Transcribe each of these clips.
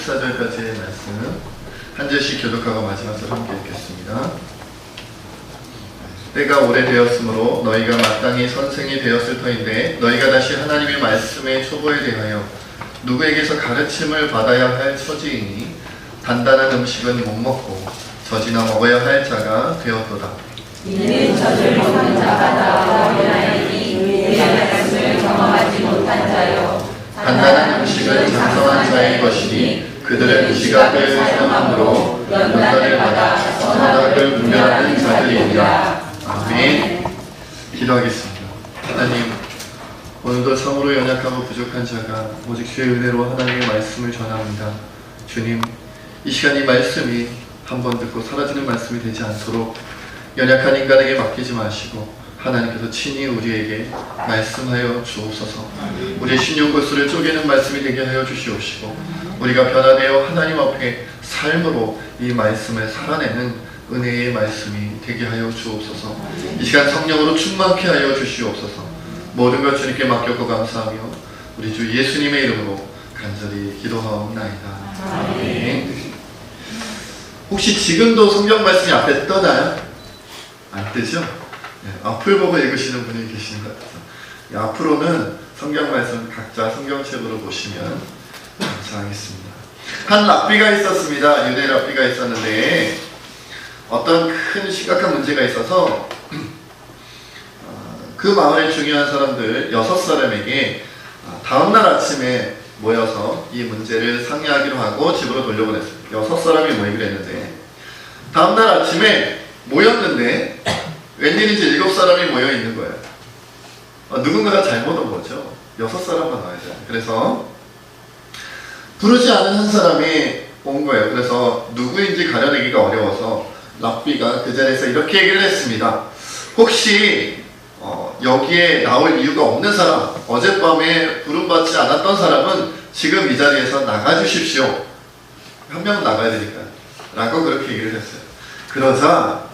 14절까지의 말씀 한 절씩 교독하고 마지막 절 함께 읽겠습니다. 때가 오래되었으므로 너희가 마땅히 선생이 되었을 터인데 너희가 다시 하나님의 말씀의 초보에 대하여 누구에게서 가르침을 받아야 할 처지이니 단단한 음식은 못 먹고 젖이나 먹어야 할 자가 되었도다. 이는 젖을 먹는 자가 다 어린아이니 그의 말씀을 경험하지 못한 자요. 단단한 음식은 장성한 자의 것이니 그들은 지각을 사용함으로 연단을 받아 선악을 분별하는 자들이니라. 아멘. 기도하겠습니다. 하나님, 오늘도 참으로 연약하고 부족한 자가 오직 주의 은혜로 하나님의 말씀을 전합니다. 주님, 이 시간 이 말씀이 한 번 듣고 사라지는 말씀이 되지 않도록 연약한 인간에게 맡기지 마시고 하나님께서 친히 우리에게 말씀하여 주옵소서. 우리의 신용골수를 쪼개는 말씀이 되게 하여 주시옵시고 우리가 변화되어 하나님 앞에 삶으로 이 말씀을 살아내는 은혜의 말씀이 되게 하여 주옵소서. 이 시간 성령으로 충만케 하여 주시옵소서. 모든 것 주님께 맡겼고 감사하며 우리 주 예수님의 이름으로 간절히 기도하옵나이다. 아멘. 혹시 지금도 성경 말씀이 앞에 떠나요? 안 뜨죠? 네, 앞을 보고 읽으시는 분이 계시는 것 같아서 앞으로는 성경 말씀 각자 성경책으로 보시면 감사하겠습니다. 한 랍비가 있었습니다. 유대 랍비가 있었는데 어떤 큰 심각한 문제가 있어서 그 마을의 중요한 사람들 6사람에게 다음날 아침에 모여서 이 문제를 상의하기로 하고 집으로 돌려보냈습니다. 6사람이 모이기로 했는데 다음날 아침에 모였는데 웬일인지 7사람이 모여 있는 거예요. 누군가가 잘못 온 거죠. 6사람만 와야 돼요. 그래서 부르지 않은 한 사람이 온 거예요. 그래서 누구인지 가려내기가 어려워서 랍비가 그 자리에서 이렇게 얘기를 했습니다. 혹시 여기에 나올 이유가 없는 사람, 어젯밤에 부름받지 않았던 사람은 지금 이 자리에서 나가주십시오. 한 명 나가야 되니까 라고 그렇게 얘기를 했어요. 그러자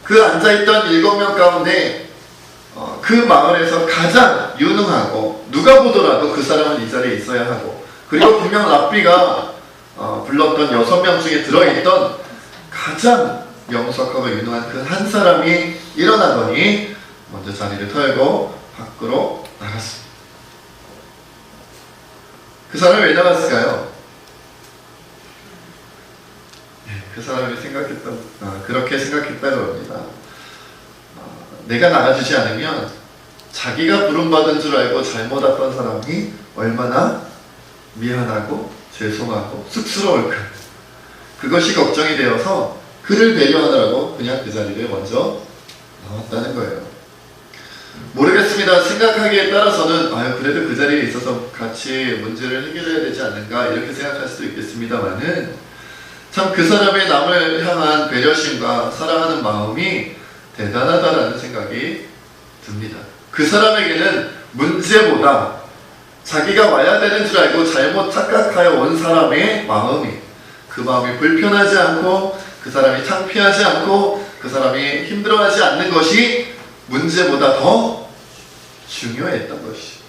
그 앉아있던 7명 가운데 그 마을에서 가장 유능하고 누가 보더라도 그 사람은 이 자리에 있어야 하고 그리고 분명 랍비가 불렀던 6명 중에 들어있던 가장 명석하고 유능한 그 한 사람이 일어나더니 먼저 자리를 털고 밖으로 나갔습니다. 그 사람이 왜 나갔을까요? 그 사람이 그렇게 생각했다고 합니다. 내가 나가주지 않으면 자기가 부름받은 줄 알고 잘못 왔던 사람이 얼마나 미안하고 죄송하고 쑥스러울까. 그것이 걱정이 되어서 그를 배려하느라고 그냥 그 자리를 먼저 나왔다는 거예요. 모르겠습니다. 생각하기에 따라서는 그래도 그 자리에 있어서 같이 문제를 해결해야 되지 않는가 이렇게 생각할 수도 있겠습니다만은 참 그 사람의 남을 향한 배려심과 사랑하는 마음이 대단하다라는 생각이 듭니다. 그 사람에게는 문제보다 자기가 와야 되는 줄 알고 잘못 착각하여 온 사람의 마음이 그 마음이 불편하지 않고 그 사람이 창피하지 않고 그 사람이 힘들어하지 않는 것이 문제보다 더 중요했던 것이.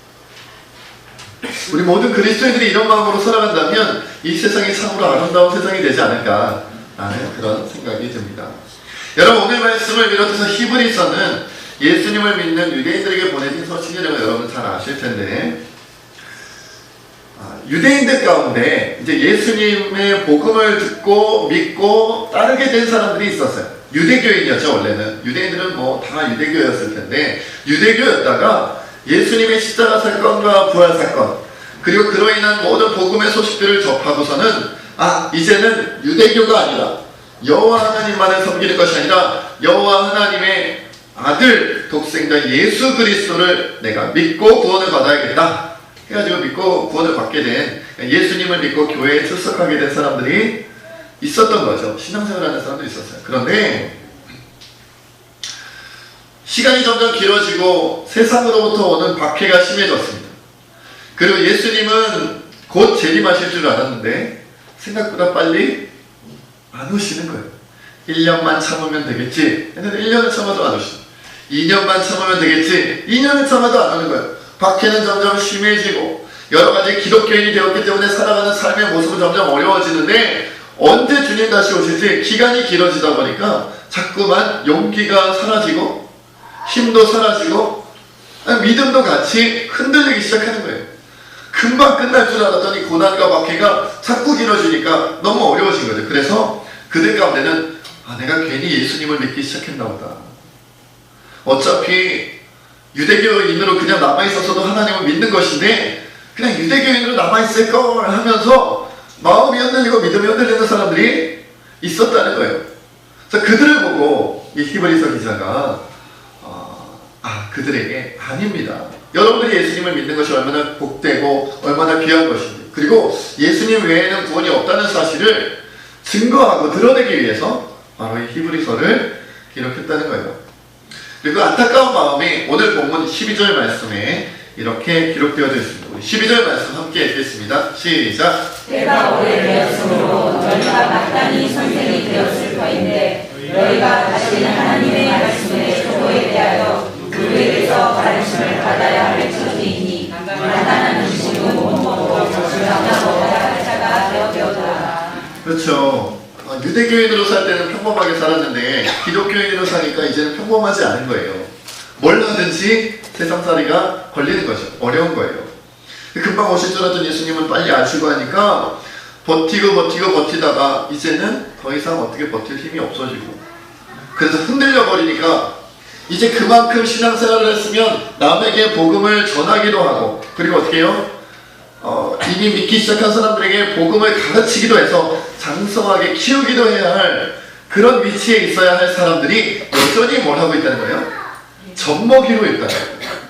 우리 모든 그리스도인들이 이런 마음으로 살아간다면 이 세상이 참으로 아름다운 세상이 되지 않을까라는 그런 생각이 듭니다. 여러분, 오늘 말씀을 비롯해서 히브리서는 예수님을 믿는 유대인들에게 보내진 서신이라고 여러분 잘 아실 텐데 유대인들 가운데 이제 예수님의 복음을 듣고 믿고 따르게 된 사람들이 있었어요. 유대교인이었죠. 원래는 유대인들은 뭐 다 유대교였을 텐데 유대교였다가 예수님의 십자가 사건과 부활 사건 그리고 그로 인한 모든 복음의 소식들을 접하고서는 이제는 유대교가 아니라 여호와 하나님만을 섬기는 것이 아니라 여호와 하나님의 아들 독생자 예수 그리스도를 내가 믿고 구원을 받아야겠다 해가지고 믿고 구원을 받게 된 예수님을 믿고 교회에 출석하게 된 사람들이 있었던 거죠. 신앙생활하는 사람도 있었어요. 그런데 시간이 점점 길어지고 세상으로부터 오는 박해가 심해졌습니다. 그리고 예수님은 곧 재림하실 줄 알았는데 생각보다 빨리 안 오시는 거예요. 1년만 참으면 되겠지 했는데 1년을 참아도 안 오시고 2년만 참으면 되겠지 2년을 참아도 안 오는 거예요. 박해는 점점 심해지고 여러 가지 기독교인이 되었기 때문에 살아가는 삶의 모습은 점점 어려워지는데 언제 주님 다시 오실지 기간이 길어지다 보니까 자꾸만 용기가 사라지고 힘도 사라지고 믿음도 같이 흔들리기 시작하는 거예요. 금방 끝날 줄 알았더니 고난과 박해가 자꾸 길어지니까 너무 어려워진 거죠. 그래서 그들 가운데는 내가 괜히 예수님을 믿기 시작했나 보다. 어차피 유대교인으로 그냥 남아있었어도 하나님을 믿는 것인데 그냥 유대교인으로 남아있을 걸 하면서 마음이 흔들리고 믿음이 흔들리는 사람들이 있었다는 거예요. 그래서 그들을 보고 이 히브리서 기자가 그들에게 아닙니다. 여러분들이 예수님을 믿는 것이 얼마나 복되고 얼마나 귀한 것인지, 그리고 예수님 외에는 구원이 없다는 사실을 증거하고 드러내기 위해서 바로 이 히브리서를 기록했다는 거예요. 그리고 안타까운 마음이 오늘 본문 12절 말씀에 이렇게 기록되어져 있습니다. 우리 12절 말씀 함께 읽겠습니다. 시작. 때가 오래되었으므로 너희가 마땅히 선생이 되었을 터인데 너희가 다시 하나님의 말씀의 초보에 대하여 그에게서 가르침을 받아야 할 처지이니 간단한 음식은 못 먹고 적당한 먹어야 할 자가 되었다. 그렇죠. 유대교인으로 살 때는 평범하게 살았는데 기독교인으로 사니까 이제는 평범하지 않은 거예요. 뭘 하든지 세상살이가 걸리는 거죠. 어려운 거예요. 금방 오실 줄 알았던 예수님은 빨리 아시고 하니까 버티다가 이제는 더 이상 어떻게 버틸 힘이 없어지고, 그래서 흔들려 버리니까 이제 그만큼 신앙생활을 했으면 남에게 복음을 전하기도 하고, 그리고 어떻게 해요? 이미 믿기 시작한 사람들에게 복음을 가르치기도 해서 장성하게 키우기도 해야 할 그런 위치에 있어야 할 사람들이 여전히 뭘 하고 있다는 거예요? 젖먹이로 있다는 거예요.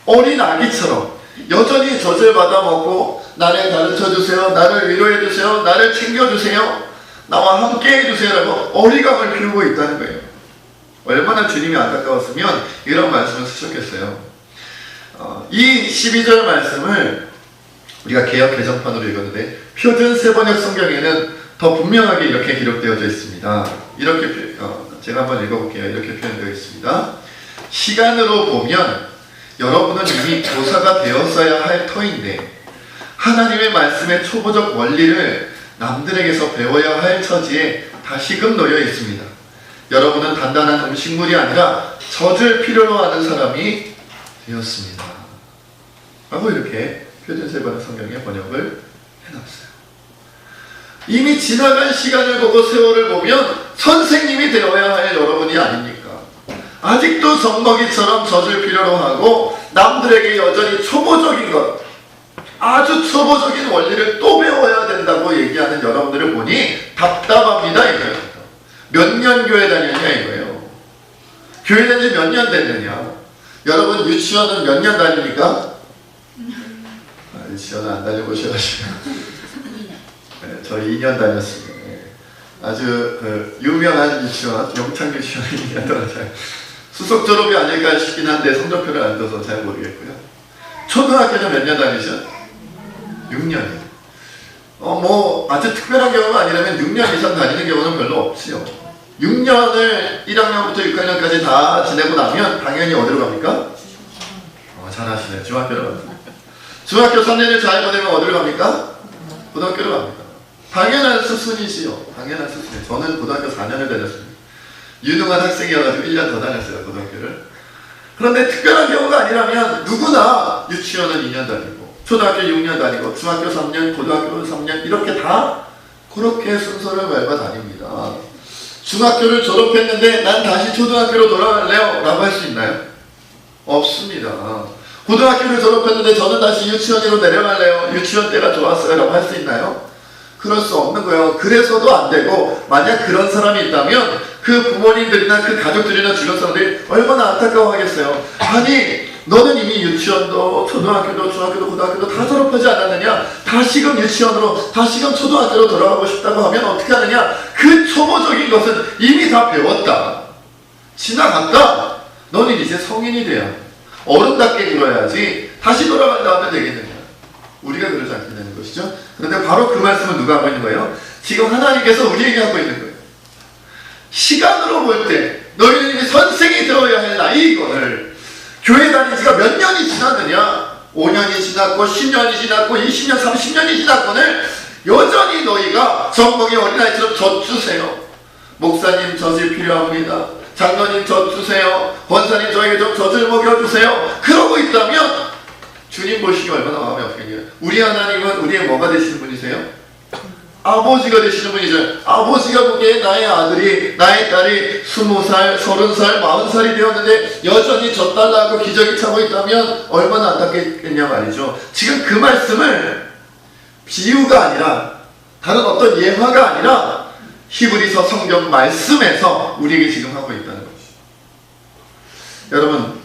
어린 아기처럼 여전히 젖을 받아먹고 나를 가르쳐주세요, 나를 위로해주세요, 나를 챙겨주세요, 나와 함께해주세요 라고 어리광을 피우고 있다는 거예요. 얼마나 주님이 안타까웠으면 이런 말씀을 쓰셨겠어요. 이 12절 말씀을 우리가 개역 개정판으로 읽었는데 표준 세번역 성경에는 더 분명하게 이렇게 기록되어져 있습니다. 이렇게 제가 한번 읽어볼게요. 이렇게 표현되어 있습니다. 시간으로 보면 여러분은 이미 교사가 되었어야 할 터인데 하나님의 말씀의 초보적 원리를 남들에게서 배워야 할 처지에 다시금 놓여 있습니다. 여러분은 단단한 음식물이 아니라 젖을 필요로 하는 사람이 되었습니다. 라고 이렇게 표준세번역 성경에 번역을 해놨어요. 이미 지나간 시간을 보고 세월을 보면 선생님이 되어야 할 여러분이 아닙니까? 아직도 젖먹이처럼 젖을 필요로 하고 남들에게 여전히 초보적인 것, 아주 초보적인 원리를 또 배워야 된다고 얘기하는 여러분들을 보니 답답합니다 이거예요. 몇 년 교회 다녔냐 이거예요. 교회 다닌 지 몇 년 됐느냐. 여러분 유치원은 몇 년 다닙니까? 유치원은 안 다녀보셔가지고 네, 저 2년 다녔습니다. 네. 아주 유명한 유치원, 영창 유치원 2년 동안 수석 졸업이 아닐까 싶긴 한데 성적표를 안 둬서 잘 모르겠고요. 초등학교는 몇 년 다니죠? 6년이요. 뭐 아주 특별한 경우가 아니라면 6년 이상 다니는 경우는 별로 없지요. 6년을 1학년부터 6학년까지 다 지내고 나면 당연히 어디로 갑니까? 잘하시네요. 중학교로 갑니다. 중학교 3년을 잘 보내면 어디로 갑니까? 고등학교로 갑니다. 당연한 수순이지요. 당연한 수순이에요. 저는 고등학교 4년을 다녔습니다. 유능한 학생이어가지고 1년 더 다녔어요. 고등학교를. 그런데 특별한 경우가 아니라면 누구나 유치원은 2년 다니고 초등학교 6년 다니고 중학교 3년, 고등학교 3년 이렇게 다 그렇게 순서를 밟아 다닙니다. 중학교를 졸업했는데 난 다시 초등학교로 돌아갈래요? 라고 할 수 있나요? 없습니다. 고등학교를 졸업했는데 저는 다시 유치원으로 내려갈래요? 유치원 때가 좋았어요? 라고 할 수 있나요? 그럴 수 없는 거예요. 그래서도 안 되고 만약 그런 사람이 있다면 그 부모님들이나 그 가족들이나 주변 사람들이 얼마나 안타까워하겠어요. 아니 너는 이미 유치원도 초등학교도 중학교도 고등학교도 다 졸업하지 않았느냐? 다시금 유치원으로 다시금 초등학교로 돌아가고 싶다고 하면 어떻게 하느냐? 그 초보적인 것은 이미 다 배웠다. 지나갔다. 너는 이제 성인이 돼야 어른답게 굴어야지 다시 돌아간다 하면 되겠느냐? 우리가 그러지 않게 되는 것이죠. 그런데 바로 그 말씀은 누가 하고 있는 거예요? 지금 하나님께서 우리에게 하고 있는 거예요. 시간으로 볼 때 너희는 이미 선생이 되어야 할 나이거늘 교회 다닌 지가 몇 년이 지났느냐? 5년이 지났고 10년이 지났고 20년 30년이 지났거늘 여전히 너희가 젖먹이 어린아이처럼 젖주세요. 목사님 젖이 필요합니다. 장로님 젖주세요. 권사님 저에게 좀 젖을 먹여주세요. 그러고 있다면 주님 보시기 얼마나 마음이 아프겠냐. 우리 하나님은 우리의 뭐가 되시는 분이세요? 아버지가 되시는 분이죠. 아버지가 보기에 나의 아들이, 나의 딸이 20살, 30살, 40살이 되었는데 여전히 젖달라고 기저귀 차고 있다면 얼마나 안타깝겠냐 말이죠. 지금 그 말씀을 비유가 아니라 다른 어떤 예화가 아니라 히브리서 성경 말씀에서 우리에게 지금 하고 있다는 것이죠. 여러분,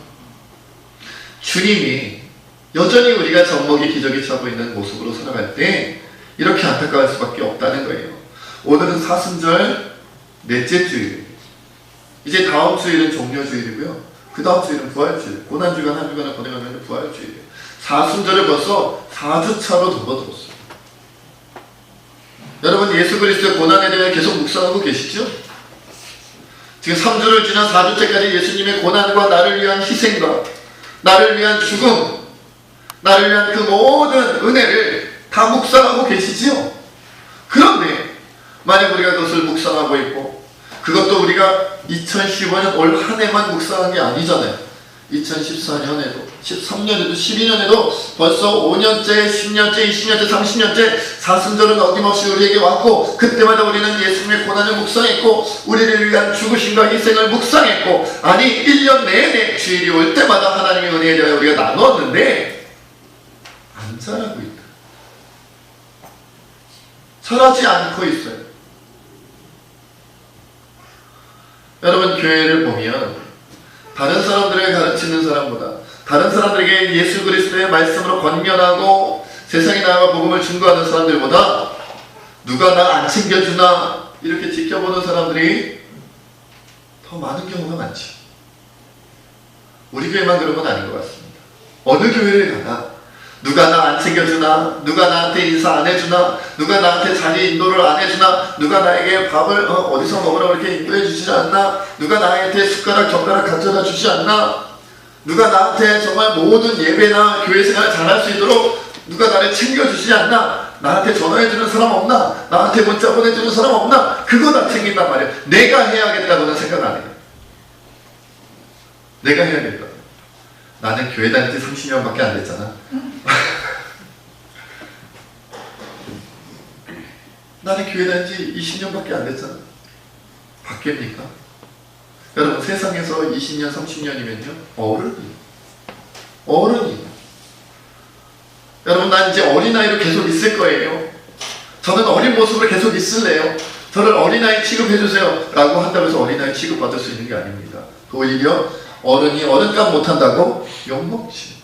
주님이 여전히 우리가 젖먹이 기저귀 차고 있는 모습으로 살아갈 때 이렇게 안타까울 수밖에 없다는 거예요. 오늘은 사순절 넷째 주일. 이제 다음 주일은 종료주일이고요. 그 다음 주일은 부활주일. 고난주간 한 주간을 보내가면 부활주일이에요. 사순절을 벌써 4주차로 접어들었어요. 여러분, 예수 그리스도의 고난에 대해 계속 묵상하고 계시죠? 지금 3주를 지난 4주째까지 예수님의 고난과 나를 위한 희생과 나를 위한 죽음, 나를 위한 그 모든 은혜를 다 묵상하고 계시지요? 그런데 만약 우리가 그것을 묵상하고 있고 그것도 우리가 2015년 올 한 해만 묵상한 게 아니잖아요. 2014년에도 13년에도 12년에도 벌써 5년째, 10년째, 20년째, 30년째 사순절은 어김없이 우리에게 왔고 그때마다 우리는 예수님의 고난을 묵상했고 우리를 위한 죽으심과 희생을 묵상했고 아니 1년 내내 주일이 올 때마다 하나님의 은혜에 대하여 우리가 나누었는데 안 자라고 있다. 자라지 않고 있어요. 여러분, 교회를 보면 다른 사람들을 가르치는 사람보다 다른 사람들에게 예수 그리스도의 말씀으로 권면하고 세상에 나아가 복음을 증거하는 사람들보다 누가 나 안 챙겨주나 이렇게 지켜보는 사람들이 더 많은 경우가 많지. 우리 교회만 그런 건 아닌 것 같습니다. 어느 교회를 가나 누가 나 안 챙겨주나, 누가 나한테 인사 안 해주나, 누가 나한테 자리 인도를 안 해주나, 누가 나에게 밥을 어디서 먹으라고 이렇게 인도해 주지 않나, 누가 나한테 숟가락 젓가락 가져다 주지 않나, 누가 나한테 정말 모든 예배나 교회 생활을 잘할 수 있도록 누가 나를 챙겨주지 않나, 나한테 전화해주는 사람 없나, 나한테 문자 보내주는 사람 없나, 그거 다 챙긴단 말이에요. 내가 해야겠다고는 생각 안 해요. 내가 해야겠다. 나는 교회 다닌 지 30년밖에 안 됐잖아. 나는 교회 다닌 지 20년밖에 안 됐잖아. 바뀝니까? 여러분, 세상에서 20년, 30년이면요 어른이 여러분, 난 이제 어린아이로 계속 있을 거예요. 저는 어린 모습으로 계속 있을래요. 저를 어린아이 취급해주세요 라고 한다고 해서 어린아이 취급받을 수 있는 게 아닙니다. 오히려 어른이 어른값 못한다고 욕먹지.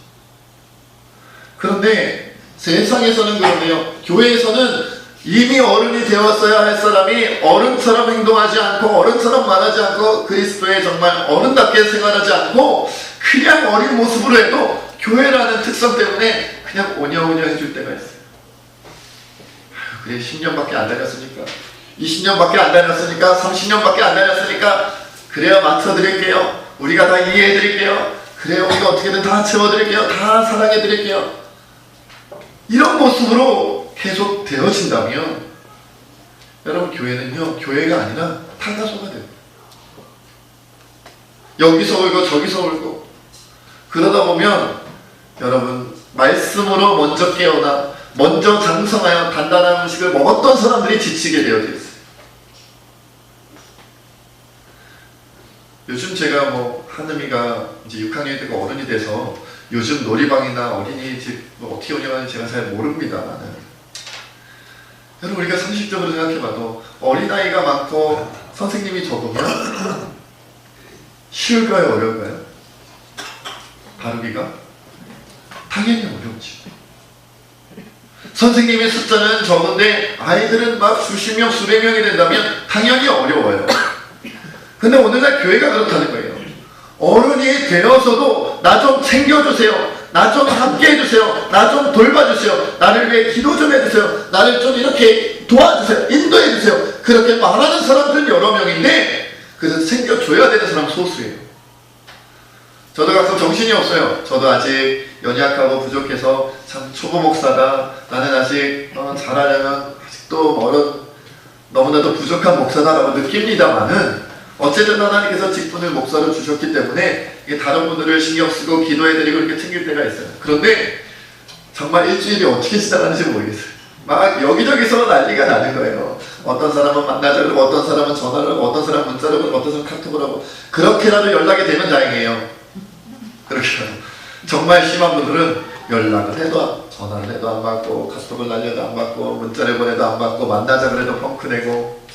그런데 세상에서는 그런데요, 교회에서는 이미 어른이 되었어야 할 사람이 어른처럼 행동하지 않고 어른처럼 말하지 않고 그리스도의 정말 어른답게 생활하지 않고 그냥 어린 모습으로 해도 교회라는 특성 때문에 그냥 오냐오냐 해줄 때가 있어요. 그래, 10년밖에 안 다녔으니까, 20년밖에 안 다녔으니까, 30년밖에 안 다녔으니까 그래요, 맞춰드릴게요. 우리가 다 이해해드릴게요. 그래요, 우리가 어떻게든 다 채워드릴게요. 다 사랑해드릴게요. 이런 모습으로 계속 되어진다면 여러분, 교회는요, 교회가 아니라 탄가소가 돼요. 여기서 울고 저기서 울고 그러다 보면 여러분, 말씀으로 먼저 깨어나 먼저 장성하여 단단한 음식을 먹었던 사람들이 지치게 되어져 있어요. 요즘 제가 하늘이가 이제 6학년이 되고 어른이 돼서 요즘 놀이방이나 어린이집 어떻게 운영하는지 제가 잘 모릅니다만, 여러분, 우리가 상식적으로 생각해봐도 어린아이가 많고 선생님이 적으면 쉬울까요, 어려울까요? 다루기가? 당연히 어렵지. 선생님의 숫자는 적은데 아이들은 막 수십 명, 수백 명이 된다면 당연히 어려워요. 근데 오늘날 교회가 그렇다는 거예요. 어른이 되어서도 나 좀 챙겨주세요. 나 좀 함께 해주세요. 나 좀 돌봐주세요. 나를 위해 기도 좀 해주세요. 나를 좀 이렇게 도와주세요. 인도해주세요. 그렇게 말하는 사람들은 여러 명인데 그래서 챙겨줘야 되는 사람 소수예요. 저도 가끔 정신이 없어요. 저도 아직 연약하고 부족해서 참 초보 목사다. 나는 아직 잘하려면 아직도 너무나도 부족한 목사다라고 느낍니다만은 어쨌든 하나님께서 직분을 목사로 주셨기 때문에 이게 다른 분들을 신경 쓰고 기도해드리고 이렇게 챙길 때가 있어요. 그런데 정말 일주일이 어떻게 지나가는지 모르겠어요. 막 여기저기서 난리가 나는 거예요. 어떤 사람은 만나자 그러고 어떤 사람은 전화를 하고 어떤 사람은 문자를 하고 어떤 사람은 카톡을 하고 그렇게라도 연락이 되면 다행이에요. 그렇게라도. 정말 심한 분들은 연락을 해도 전화를 해도 안 받고 카톡을 날려도 안 받고 문자를 보내도 안 받고 만나자 그래도 펑크 내고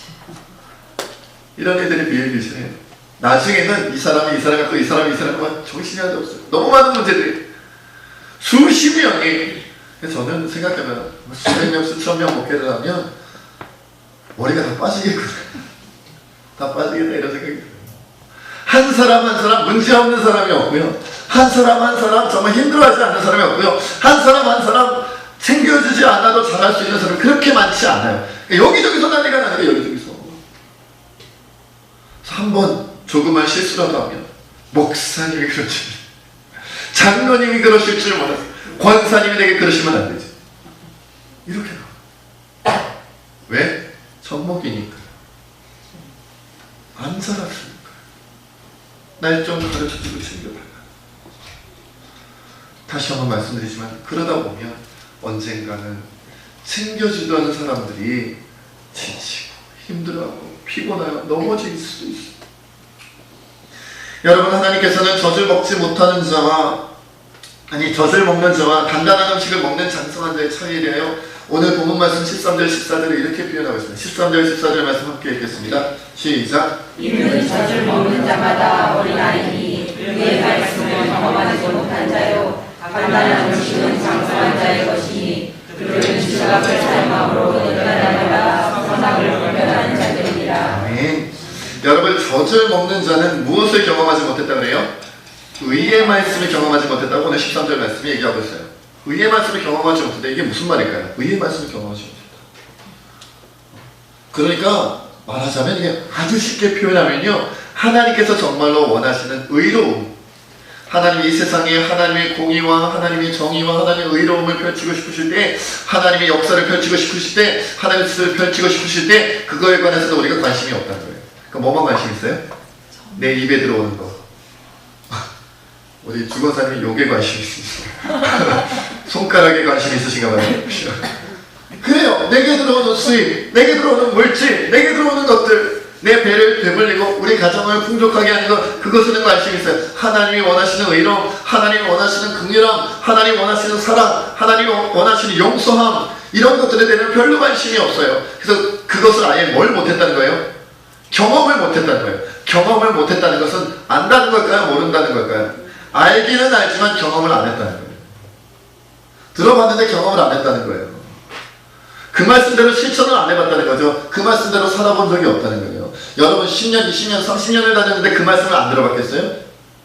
이런 애들이 비일비재해요. 나중에는 이 사람이 이 사람 갖고 이 사람이 이 사람 갖고 정신이 하나도 없어요. 너무 많은 문제들이 수십 명이. 저는 생각하면 수백 명 수천 명 목회를 하면 머리가 다 빠지겠구나. 다 빠지겠다 이런 생각이 들어요. 한 사람 한 사람 문제 없는 사람이 없고요. 한 사람 한 사람 정말 힘들어하지 않는 사람이 없고요. 한 사람 한 사람 챙겨주지 않아도 잘할 수 있는 사람이 그렇게 많지 않아요. 여기저기서 난리가 나는 거예요. 여기저기서. 한번 조그만 실수라도 하면 목사님이 그러지, 장로님이 그러실 줄 몰랐어요. 권사님이 내게 그러시면 안 되지. 이렇게 나와요. 왜? 젖먹이니까. 안 자랐으니까. 날 좀 가르쳐주고 챙겨달라. 다시 한번 말씀드리지만 그러다 보면 언젠가는 챙겨주던 사람들이 지치고 힘들어하고 피곤하고 넘어질 수도 있어요. 여러분, 하나님께서는 젖을 먹지 못하는 자와 젖을 먹는 자와 단단한 음식을 먹는 장성한 자의 차이에 대하여 오늘 본문 말씀 13절 14절을 이렇게 표현하고 있습니다. 13절 14절 말씀 함께 읽겠습니다. 시작. 이는 젖을 먹는 자마다 어린아이니 그의 말씀을 경험하지 못한 자요 단단한 음식은 장성한 자의 것이니 그들은 지각을 사용함으로 인간마다 선악을 분별하는 자들이니라. 아멘. 여러분, 젖을 먹는 자는 무엇을 경험하지 못했다 그래요? 의의 말씀을 경험하지 못했다고 오늘 13절 말씀이 얘기하고 있어요. 의의 말씀을 경험하지 못했다. 이게 무슨 말일까요? 의의 말씀을 경험하지 못했다. 그러니까 말하자면 이게 아주 쉽게 표현하면요, 하나님께서 정말로 원하시는 의로움, 하나님이 이 세상에 하나님의 공의와 하나님의 정의와 하나님의 의로움을 펼치고 싶으실 때, 하나님의 역사를 펼치고 싶으실 때, 하나님의 뜻을 펼치고 싶으실 때 그거에 관해서도 우리가 관심이 없다는 거예요. 그럼 뭐만 관심 있어요? 내 입에 들어오는 거. 우리 주권사님이 욕에 관심이 있으시죠? 손가락에 관심이 있으신가 봐요. 그래요. 내게 들어오는 수입, 내게 들어오는 물질, 내게 들어오는 것들, 내 배를 배불리고 우리 가정을 풍족하게 하는 것, 그것에는 관심이 있어요. 하나님이 원하시는 의로움, 하나님이 원하시는 긍휼함, 하나님이 원하시는 사랑, 하나님이 원하시는 용서함, 이런 것들에 대해서 별로 관심이 없어요. 그래서 그것을 아예 뭘 못했다는 거예요? 경험을 못했다는 거예요. 경험을 못했다는 것은 안다는 걸까요? 모른다는 걸까요? 알기는 알지만 경험을 안 했다는 거예요. 들어봤는데 경험을 안 했다는 거예요. 그 말씀대로 실천을 안 해봤다는 거죠. 그 말씀대로 살아본 적이 없다는 거예요. 여러분 10년, 20년, 30년을 다녔는데 그 말씀을 안 들어봤겠어요?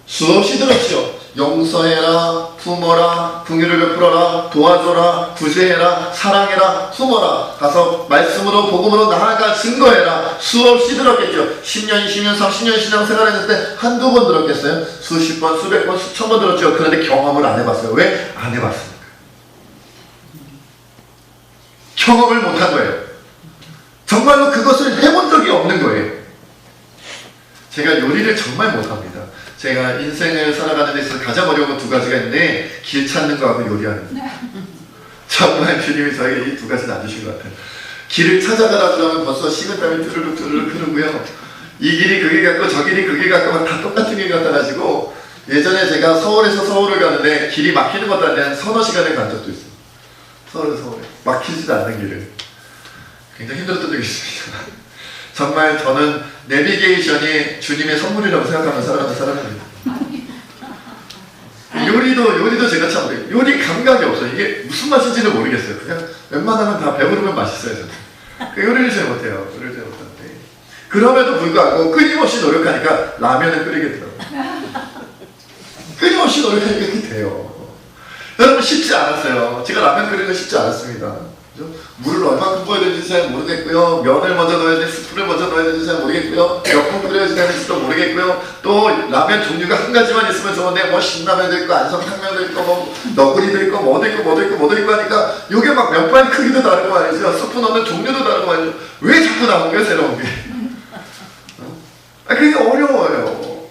수없이 들었죠. 용서해라, 품어라, 긍휼을 베풀어라, 도와줘라, 구제해라, 사랑해라, 품어라, 가서 말씀으로 복음으로 나아가 증거해라. 수없이 들었겠죠. 10년, 20년, 30년 신앙 생활했을 때 한두 번 들었겠어요? 수십 번, 수백 번, 수천 번 들었죠. 그런데 경험을 안 해봤어요. 왜? 안 해봤으니까. 경험을 못한 거예요. 정말로 그것을 해본 적이 없는 거예요. 제가 요리를 정말 못합니다. 제가 인생을 살아가는 데 있어서 가장 어려운 건 두 가지가 있는데, 길 찾는 거하고 요리하는 거. 정말 주님이 저에게 이 두 가지는 안 주신 것 같아요. 길을 찾아가라 그러면 벌써 식은땀이 뚜르륵 흐르고요. 이 길이 그길 같고 저 길이 그길 같고 막 다 똑같은 길 갖다 가지고, 예전에 제가 서울에서 서울을 가는데 길이 막히는 것도 아니라 한 서너 시간을 간 적도 있어요. 서울에서 서울에 막히지도 않는 길을. 굉장히 힘들었던 적이 있습니다. 정말 저는 내비게이션이 주님의 선물이라고 생각하면서 살아가는 사람입니다. 요리도 제가 참 요리 감각이 없어요. 이게 무슨 맛인지는 모르겠어요. 그냥 웬만하면 다 배부르면 맛있어요. 저는. 요리를 잘 못해요. 요리를 잘 못하는데 그럼에도 불구하고 끊임없이 노력하니까 라면을 끓이겠더라고요. 끊임없이 노력하니까 그렇게 돼요. 여러분 쉽지 않았어요. 제가 라면 끓이는 거 쉽지 않았습니다. 그죠? 물을 얼마큼 부어야 되는지 잘 모르겠고요. 면을 먼저 넣어야 되는지 스프를 먼저 넣어야 되는지 잘 모르겠고요. 몇 분 끓여야 되는지도 모르겠고요. 또 라면 종류가 한 가지만 있으면 좋은데 뭐 신라면도 있고 안성탕면도 있고 뭐 너구리도 있고 뭐도 있고 뭐도 있고 뭐도 있고 하니까 이게 막 면발 크기도 다르고 말이죠. 스프 넣는 종류도 다르고 말이죠. 왜 자꾸 나온 거예요, 새로운 게? 그게 어려워요.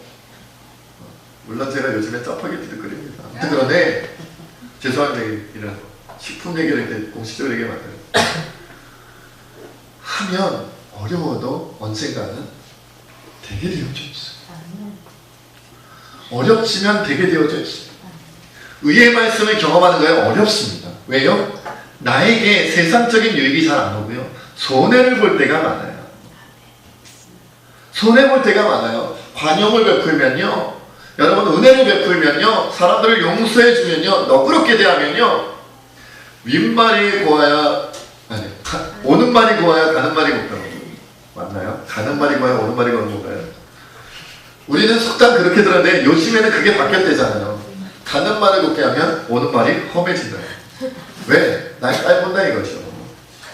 물론 제가 요즘에 짜파게티도 끓입니다. 아무튼 그런데 죄송합니다. 이런 식품 얘기를 이렇게 공식적으로 얘기하면 안 돼요. 하면 어려워도 언젠가는 되게 되어져 있어요. 어렵지만 되게 되어져 있어요. 의의 말씀을 경험하는 거예요. 어렵습니다. 왜요? 나에게 세상적인 유익이 잘 안 오고요. 손해를 볼 때가 많아요. 손해볼 때가 많아요. 관용을 베풀면요. 여러분 은혜를 베풀면요. 사람들을 용서해주면요. 너그럽게 대하면요. 윗말이 고와야 아니 오는 말이 고와야 가는 말이 곱다고 맞나요? 가는 말이 고와야 오는 말이 고는 건가요? 우리는 속담 그렇게 들었는데 요즘에는 그게 바뀌었대잖아요. 가는 말을 곱게 하면 오는 말이 험해진다. 왜? 날 깔본다 이거죠.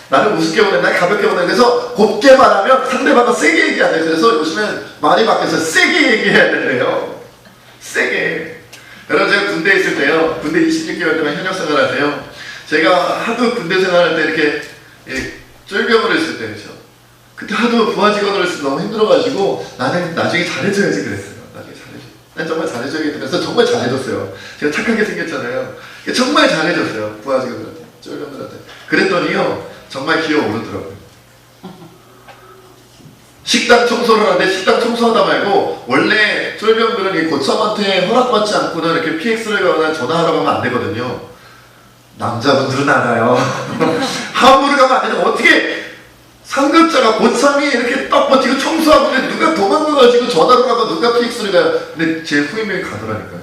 나를 우습게 보내, 날 가볍게 보내. 그래서 곱게 말하면 상대방은 세게 얘기해야 돼. 그래서 요즘엔 말이 바뀌어서 세게 얘기해야 된대요. 세게. 여러분 제가 군대에 있을 때요. 군대 26개월 동안 현역 생활할 때요. 제가 하도 군대 생활할 때 이렇게 쫄병을 했을 때 그렇죠. 그때 하도 부하 직원으로 있어서 너무 힘들어가지고 나는 나중에 잘해줘야지 그랬어요. 나중에 잘해줘. 난 정말 잘해줘야겠다. 그래서 정말 잘해줬어요. 제가 착하게 생겼잖아요. 정말 잘해줬어요. 부하 직원들한테, 쫄병들한테. 그랬더니요. 정말 기어오르더라고요. 식당 청소를 하는데 식당 청소하다 말고 원래 쫄병들은 이 고참한테 허락받지 않고는 이렇게 PX를 가거나 전화하러 가면 안 되거든요. 남자분들은 알아요. 함부로 가면 안 되죠. 어떻게 상급자가 고참이 이렇게 딱 버티고 청소하고 있는데 누가 도망가가지고 전화로 가고 누가 PX를 가요. 근데 제 후임이 가더라니까요.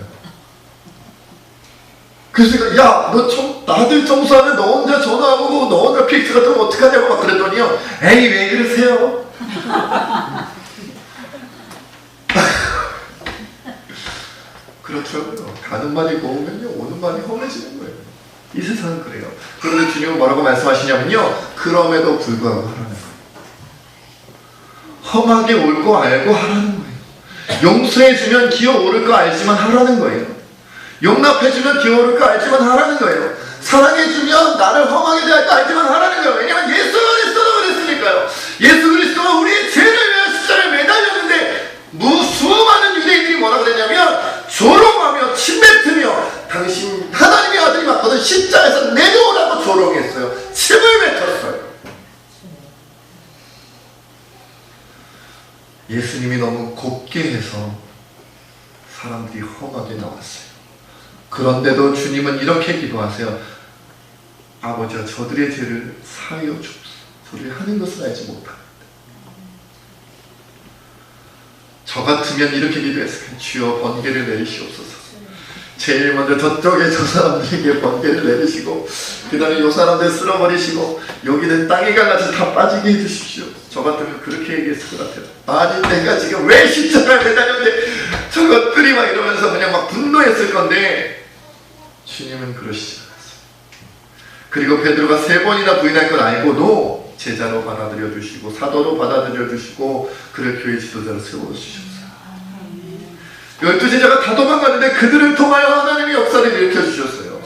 그래서 제가 야 너 나들 청소하는데 너 혼자 전화하고 너 혼자 PX 같은 거 어떡하냐고 막 그랬더니요. 에이 왜 그러세요? 그렇더라고요. 가는 말이 고우면요 오는 말이 험해지는 거예요. 이 세상은 그래요. 그런데 주님은 뭐라고 말씀하시냐면요. 그럼에도 불구하고 하라는 거예요. 험하게 올 거 알고 하라는 거예요. 용서해주면 기어오를 거 알지만 하라는 거예요. 용납해주면 기어오를 거 알지만 하라는 거예요. 사랑해주면 나를 험하게 대할 거 알지만 하라는 거예요. 왜냐하면 예수 그리스도도 그랬으니까요. 예수 그리스도가 우리의 죄를 위하여 십자가에 매달렸는데 수많은 유대인들이 뭐라고 그랬냐면 조롱하며 침뱉으며 당신 하나님의 아들이 맞거든 십자가에서 내려오라고 조롱했어요. 침을 뱉었어요. 예수님이 너무 곱게 해서 사람들이 험하게 나왔어요. 그런데도 주님은 이렇게 기도하세요. 아버지여 저들의 죄를 사하여 주옵소서. 저들이 하는 것을 알지 못합니다. 저 같으면 이렇게 기도했어요. 주여 번개를 내리시옵소서. 제일 먼저 저쪽에 저 사람들에게 번개를 내리시고 그 다음에 이 사람들 쓸어버리시고 여기는 땅이 갈라서 다 빠지게 해주십시오. 저 같으면 그렇게 얘기했을 것 같아요. 아니 내가 지금 왜 십자가에 매달렸는데 저것들이 막 이러면서 그냥 막 분노했을 건데 주님은 그러시지 않았어요. 그리고 베드로가 3번이나 부인할 걸 알고도 제자로 받아들여 주시고 사도로 받아들여 주시고 그를 교회 지도자로 세워주셨어요. 12제자가 다 도망가는데 그들을 통하여 하나님의 역사를 일으켜 주셨어요.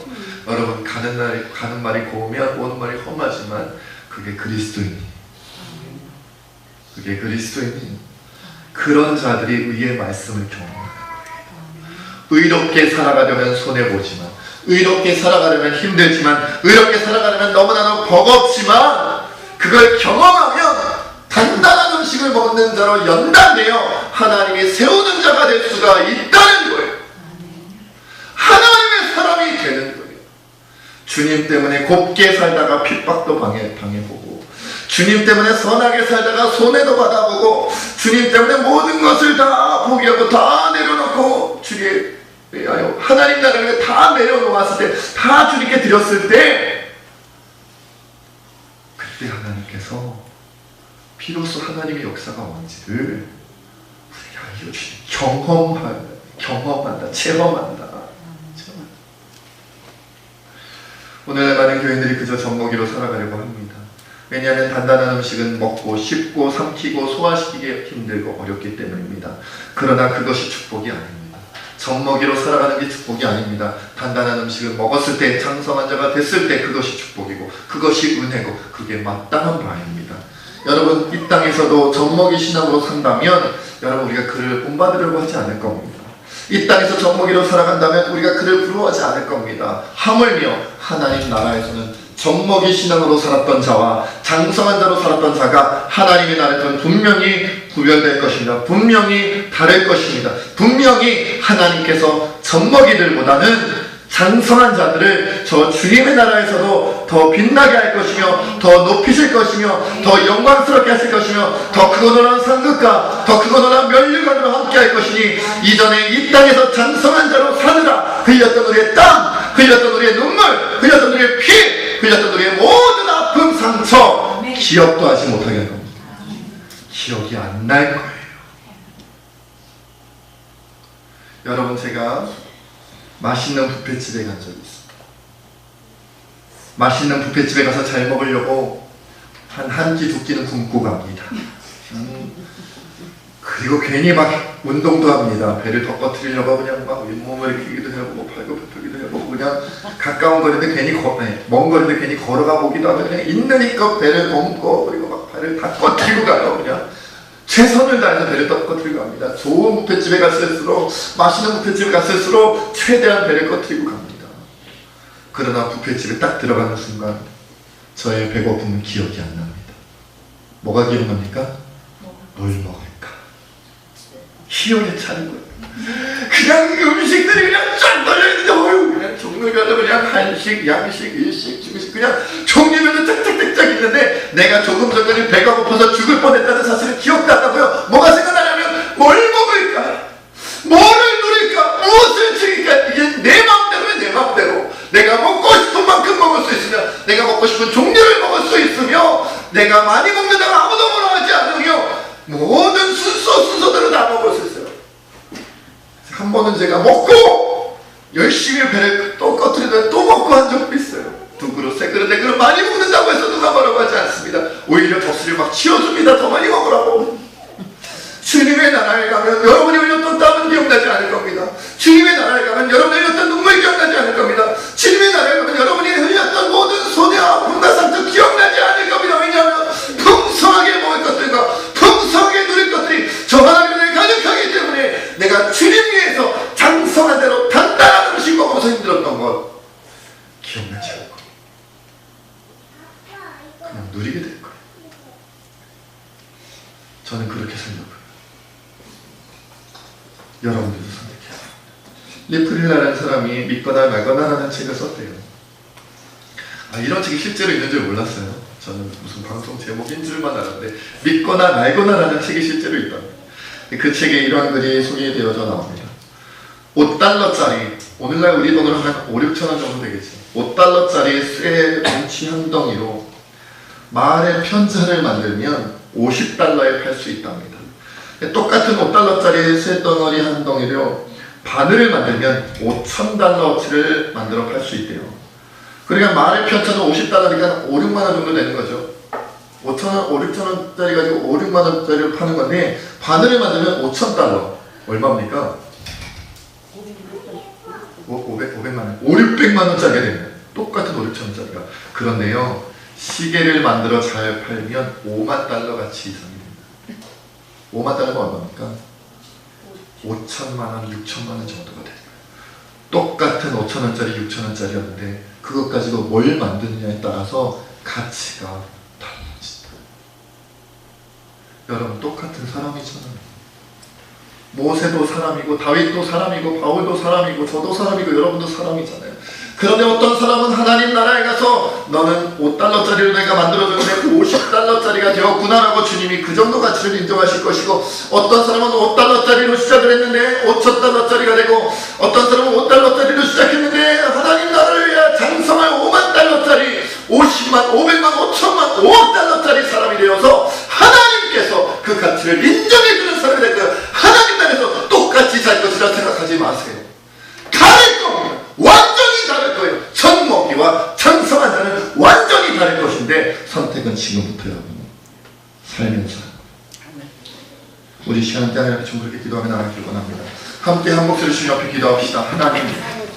여러분 가는 말이 고우면 오는 말이 험하지만 그게 그리스도인이에요. 그게 그리스도인이에요. 그런 자들이 의의 말씀을 경험하는 거예요. 의롭게 살아가려면 손해보지만 의롭게 살아가려면 힘들지만 의롭게 살아가려면 너무나도 버겁지만 그걸 경험하면 단단한 음식을 먹는 자로 연단되어 하나님이 세우는 자가 될 수가 있다는 거예요. 하나님의 사람이 되는 거예요. 주님 때문에 곱게 살다가 핍박도 당해보고 주님 때문에 선하게 살다가 손해도 받아보고 주님 때문에 모든 것을 다 포기하고 다 내려놓고 주님 위하여 하나님 나라를 다 내려놓았을 때 다 주님께 드렸을 때 그때 하나님께서 비로소 하나님의 역사가 뭔지를 우리가 알려주시니 경험한다, 체험한다. 오늘 하나님 교인들이 그저 젖먹이로 살아가려고 합니다. 왜냐하면 단단한 음식은 먹고 씹고 삼키고 소화시키기 힘들고 어렵기 때문입니다. 그러나 그것이 축복이 아닙니다. 젖먹이로 살아가는 게 축복이 아닙니다. 단단한 음식을 먹었을 때, 장성한 자가 됐을 때 그것이 축복이고 그것이 은혜고 그게 마땅한 바입니다. 여러분, 이 땅에서도 젖먹이 신앙으로 산다면 여러분, 우리가 그를 본받으려고 하지 않을 겁니다. 이 땅에서 젖먹이로 살아간다면 우리가 그를 부러워하지 않을 겁니다. 하물며 하나님 나라에서는 젖먹이 신앙으로 살았던 자와 장성한 자로 살았던 자가 하나님의 나라에서는 분명히 구별될 것입니다. 분명히 다를 것입니다. 분명히 하나님께서 젖먹이들보다는 장성한 자들을 저 주님의 나라에서도 더 빛나게 할 것이며 더 높이실 것이며 더 영광스럽게 하실 것이며 더 크고 놀라운 상급과 더 크고 놀라운 면류관으로 함께 할 것이니 이전에 이 땅에서 장성한 자로 사느라 흘렸던 우리의 땀, 흘렸던 우리의 눈물, 흘렸던 우리의 피, 흘렸던 우리의 모든 아픔, 상처 기억도 하지 못하게 할 겁니다. 기억이 안 날 거예요. 여러분, 제가 맛있는 뷔페집에 간 적이 있습니다. 맛있는 뷔페집에 가서 잘 먹으려고 한 끼 두 끼는 굶고 갑니다. 그리고 괜히 막 운동도 합니다. 배를 더 꺼트리려고 그냥 막 윗몸을 일으키기도 하고 팔굽혀펴기도 하고 그냥 가까운 거리인데 괜히 먼 거리인데 괜히 걸어가 보기도 하고 그냥 있는 힘껏 배를 넘고 그리고 막 발을 다 꺼트리고 가요. 그냥 최선을 다해서 배를 꺼트리고 갑니다. 좋은 뷔페집에 갔을수록, 맛있는 뷔페집에 갔을수록 최대한 배를 꺼트리고 갑니다. 그러나 뷔페집에 딱 들어가는 순간 저의 배고픔은 기억이 안 납니다. 뭐가 기억납니까? 뭘 먹을까? 희열에 차는 거예요. 그냥 음식들이 그냥 쫙 널려있는데 그냥 종류별로 그냥 한식, 양식, 일식, 중식 그냥 종류별로 짝짝짝짝 있는데 내가 조금 전까지 배가 고파서 죽을 뻔했다는 사실을 기억도 안 나고요. 뭐가 생각나냐면 뭘 먹을까? 뭐를 누릴까? 무엇을 즐길까? 이게 내 마음대로면 내 마음대로 내가 먹고 싶은 만큼 먹을 수 있으며 내가 먹고 싶은 종류를 먹을 수 있으며 내가 많이 먹는다고 아무도 뭐라 하지 않으며 모든 순서대로 다 먹을 수 있어요. 한 번은 제가 먹고 열심히 배를 또 꺼트리다 또 먹고 한 적도 있어요. 두 그릇, 세 그릇, 네 그릇 많이 먹는다고 해서 누가 뭐라고 하지 않습니다. 오히려 젖술을 막 치워줍니다. 더 많이 먹으라고. 주님의 나라에 가면 여러분이 흘렸던 땀은 기억나지 않을 겁니다. 주님의 나라에 가면 여러분이 흘렸던 눈물 기억나지 않을 겁니다. 주님의 나라에 가면 여러분이 흘렸던 모든 손해와 아픔과 상처 기억나지 않을 겁니다. 왜냐하면 풍성하게 먹을 것들과 풍성하게 누릴 것들이 저 하나님을 가득하기 때문에 내가 주님 위해서 장성한 대로 단단한 음식 먹으면서 힘들었던 것 기억나지 않고 그냥 누리게 될 거예요. 저는 그렇게 살려고요. 여러분들도 선택해요. 리프릴라라는 사람이 믿거나 말거나라는 책을 썼대요. 이런 책이 실제로 있는 줄 몰랐어요. 저는 무슨 방송 제목인 줄만 알았는데 믿거나 말거나라는 책이 실제로 있답니다. 그 책에 이러한 글이 소개되어져 나옵니다. 5달러짜리, 오늘날 우리 돈으로 한 5, 6천 원 정도 되겠지. 5달러짜리 쇠 뭉치 한 덩이로 말의 편자를 만들면 50달러에 팔 수 있답니다. 똑같은 5달러짜리 쇠덩어리 한 덩이로 바늘을 만들면 5,000달러어치를 만들어 팔 수 있대요. 그러니까 말의 편차는 50달러니까 5, 6만 원 정도 되는 거죠. 5,000원, 5, 6,000원짜리 가지고 5, 6만 원짜리를 파는 건데 바늘을 만들면 5,000달러. 얼마입니까? 500만 원. 5, 600만 원짜리가 됩니다. 똑같은 5, 6,000원짜리가. 그런데요, 시계를 만들어 잘 팔면 5만 달러 가치 이상이 됩니다. 5만 달러가 얼마입니까? 5천만 원, 6천만 원 정도가 돼요. 똑같은 5천원짜리, 6천원짜리였는데 그것 가지고 뭘 만드느냐에 따라서 가치가 달라진다. 여러분, 똑같은 사람이잖아요. 모세도 사람이고 다윗도 사람이고 바울도 사람이고 저도 사람이고 여러분도 사람이잖아요. 그런데 어떤 사람은 하나님 나라에 가서 너는 5달러짜리로 내가 만들어줬는데 50달러짜리가 되었구나라고 주님이 그 정도 가치를 인정하실 것이고, 어떤 사람은 5달러짜리로 시작을 했는데 5,000달러짜리가 되고, 어떤 사람은 5달러짜리로 시작했는데 하나님 나라를 위해 장성할 5만 달러짜리, 50만, 500만, 5천만, 5억 달러짜리 사람이 되어서 하나님께서 그 가치를 인정해주는 사람이 될 거예요. 하나님 나라에서 똑같이 살 것이라 생각하지 마세요. 다를 겁니다. 완전히 다를 거예요. 젖먹이와 장성한 자는 살면서 우리 시간 때문에 좀 그렇게 기도하며 나가길 원합니다. 함께 한 목소리 주님 앞에 기도합시다. 하나님,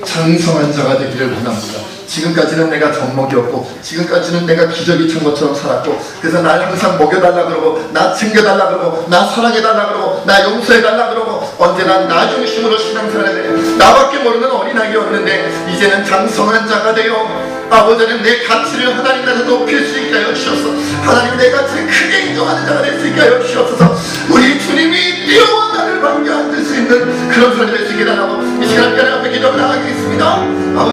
장성한 자가 되기를 원합니다. 지금까지는 내가 젖먹이었고, 지금까지는 내가 기저귀 찬 것처럼 살았고, 그래서 날 항상 먹여달라 그러고, 나 챙겨달라 그러고, 나 사랑해달라 그러고, 나 용서해달라 그러고, 언제나 나 중심으로 신앙생활을 나밖에 모르는 어린아이였는데 이제는 장성한 자가 되어 아버지는 내 가치를 하나님 나라에서 높일 수 있게 하여 주셔서, 하나님 내 가치를 크게 인정하는 자가 될 수 있게 하여 주셔서, 우리 주님이 뛰어와 나를 반겨 앉을 수 있는 그런 사람이 될 수 있게 달라고 이 시간